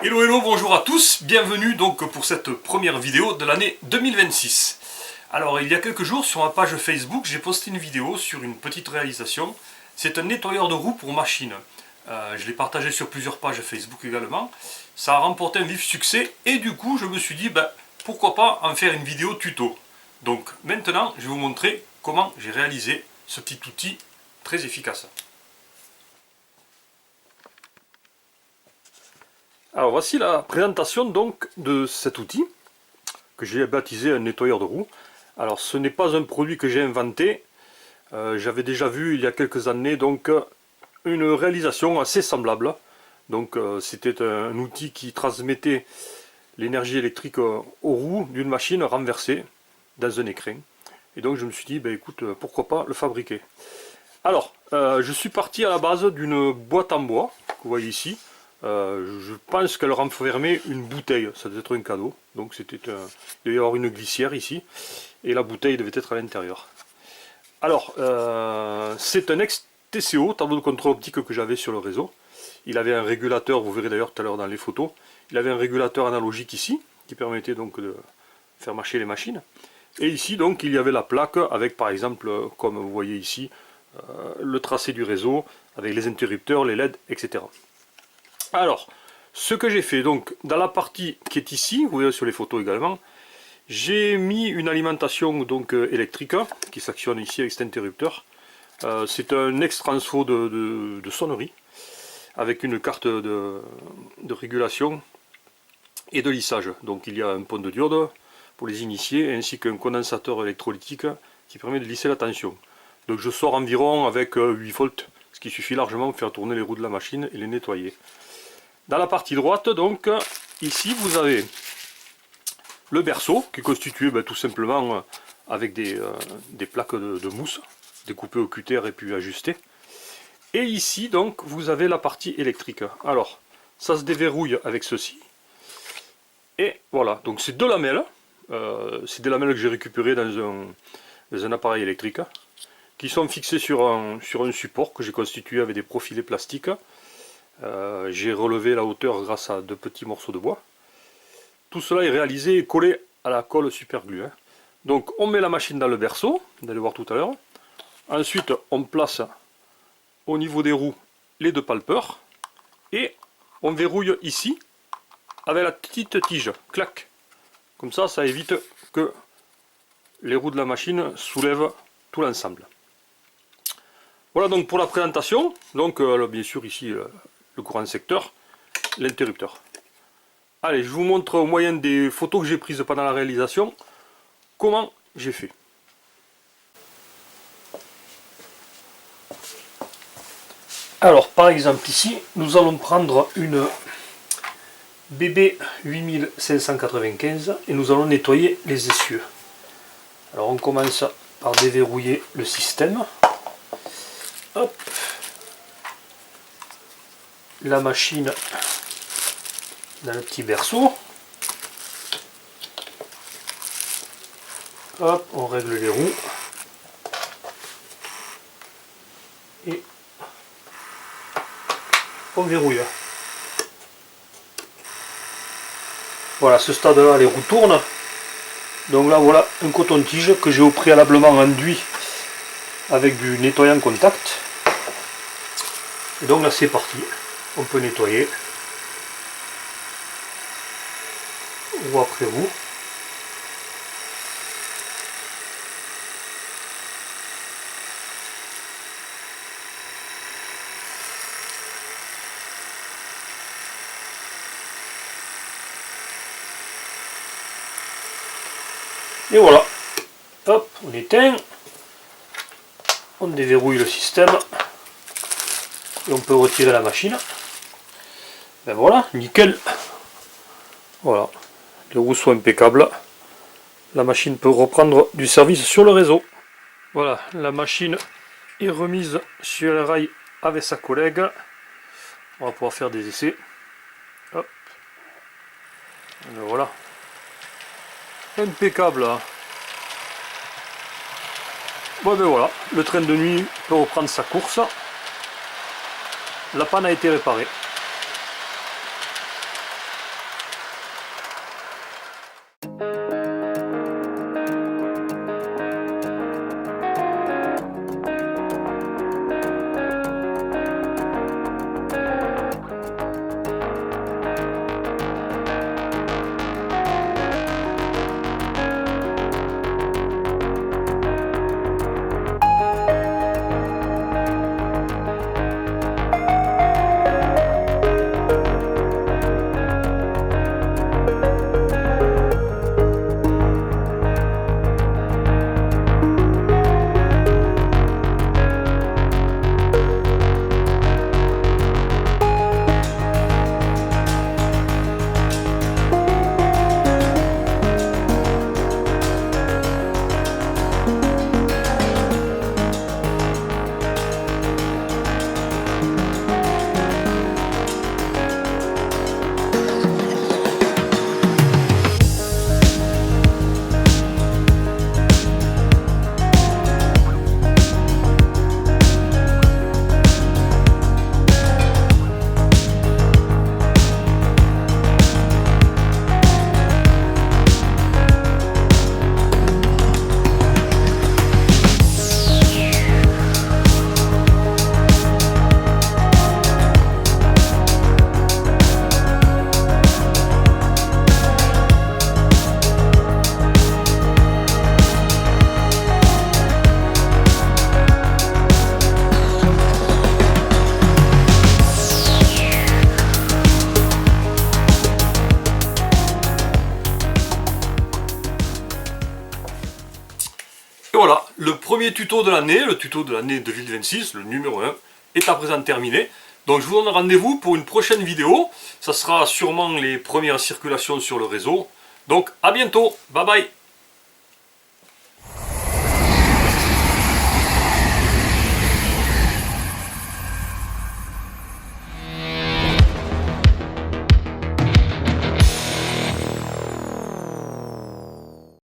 Hello hello, bonjour à tous, bienvenue donc pour cette première vidéo de l'année 2026. Alors il y a quelques jours sur ma page Facebook j'ai posté une vidéo sur une petite réalisation. C'est un nettoyeur de roues pour machine. Je l'ai partagé sur plusieurs pages Facebook également. Ça a remporté un vif succès et du coup je me suis dit pourquoi pas en faire une vidéo tuto. Donc maintenant je vais vous montrer comment j'ai réalisé ce petit outil très efficace. Alors voici la présentation donc de cet outil que j'ai baptisé un nettoyeur de roues. Alors ce n'est pas un produit que j'ai inventé, j'avais déjà vu il y a quelques années donc une réalisation assez semblable. Donc c'était un outil qui transmettait l'énergie électrique aux roues d'une machine renversée dans un écrin. Et donc je me suis dit écoute, pourquoi pas le fabriquer. Alors je suis parti à la base d'une boîte en bois que vous voyez ici. Je pense qu'elle renfermait une bouteille, ça devait être un cadeau. Donc il devait y avoir une glissière ici, et la bouteille devait être à l'intérieur. Alors, c'est un ex-TCO, tableau de contrôle optique que j'avais sur le réseau. Il avait un régulateur, vous verrez d'ailleurs tout à l'heure dans les photos, il avait un régulateur analogique ici, qui permettait donc de faire marcher les machines. Et ici donc il y avait la plaque avec par exemple, comme vous voyez ici, le tracé du réseau, avec les interrupteurs, les LED, etc. Alors, ce que j'ai fait, donc, dans la partie qui est ici, vous voyez sur les photos également, j'ai mis une alimentation donc électrique qui s'actionne ici avec cet interrupteur. C'est un ex-transfo de sonnerie avec une carte de régulation et de lissage. Donc il y a un pont de diode pour les initiés ainsi qu'un condensateur électrolytique qui permet de lisser la tension. Donc je sors environ avec 8 volts, ce qui suffit largement pour faire tourner les roues de la machine et les nettoyer. Dans la partie droite, donc, ici vous avez le berceau qui est constitué tout simplement avec des plaques de mousse découpées au cutter et puis ajustées. Et ici donc vous avez la partie électrique. Alors ça se déverrouille avec ceci. Et voilà, donc c'est deux lamelles. C'est des lamelles que j'ai récupérées dans un appareil électrique qui sont fixées sur un support que j'ai constitué avec des profilés plastiques. J'ai relevé la hauteur grâce à deux petits morceaux de bois. Tout cela est réalisé et collé à la colle super glue. Donc on met la machine dans le berceau, vous allez voir tout à l'heure. Ensuite on place au niveau des roues les deux palpeurs. Et on verrouille ici avec la petite tige. Clac. Comme ça, ça évite que les roues de la machine soulèvent tout l'ensemble. Voilà donc pour la présentation. Donc bien sûr ici le courant secteur, l'interrupteur. Allez, je vous montre au moyen des photos que j'ai prises pendant la réalisation comment j'ai fait. Alors par exemple ici, nous allons prendre une BB 8595 et nous allons nettoyer les essieux. Alors on commence par déverrouiller le système. Hop. La machine dans le petit berceau. Hop, on règle les roues. Et on verrouille. Voilà, à ce stade-là, les roues tournent. Donc là, voilà un coton-tige que j'ai au préalablement enduit avec du nettoyant contact. Et donc là, c'est parti. On peut nettoyer. Roue après roue. Et voilà. Hop, on éteint. On déverrouille le système. Et on peut retirer la machine. Ben voilà, nickel. Voilà. Les roues sont impeccables. La machine peut reprendre du service sur le réseau. Voilà, la machine est remise sur le rail avec sa collègue. On va pouvoir faire des essais. Hop. Et voilà. Impeccable. Bon ben voilà, le train de nuit peut reprendre sa course. La panne a été réparée. voilà, le premier tuto de l'année, le tuto de l'année 2026, le numéro 1, est à présent terminé. Donc je vous donne rendez-vous pour une prochaine vidéo. Ça sera sûrement les premières circulations sur le réseau. Donc à bientôt, bye bye.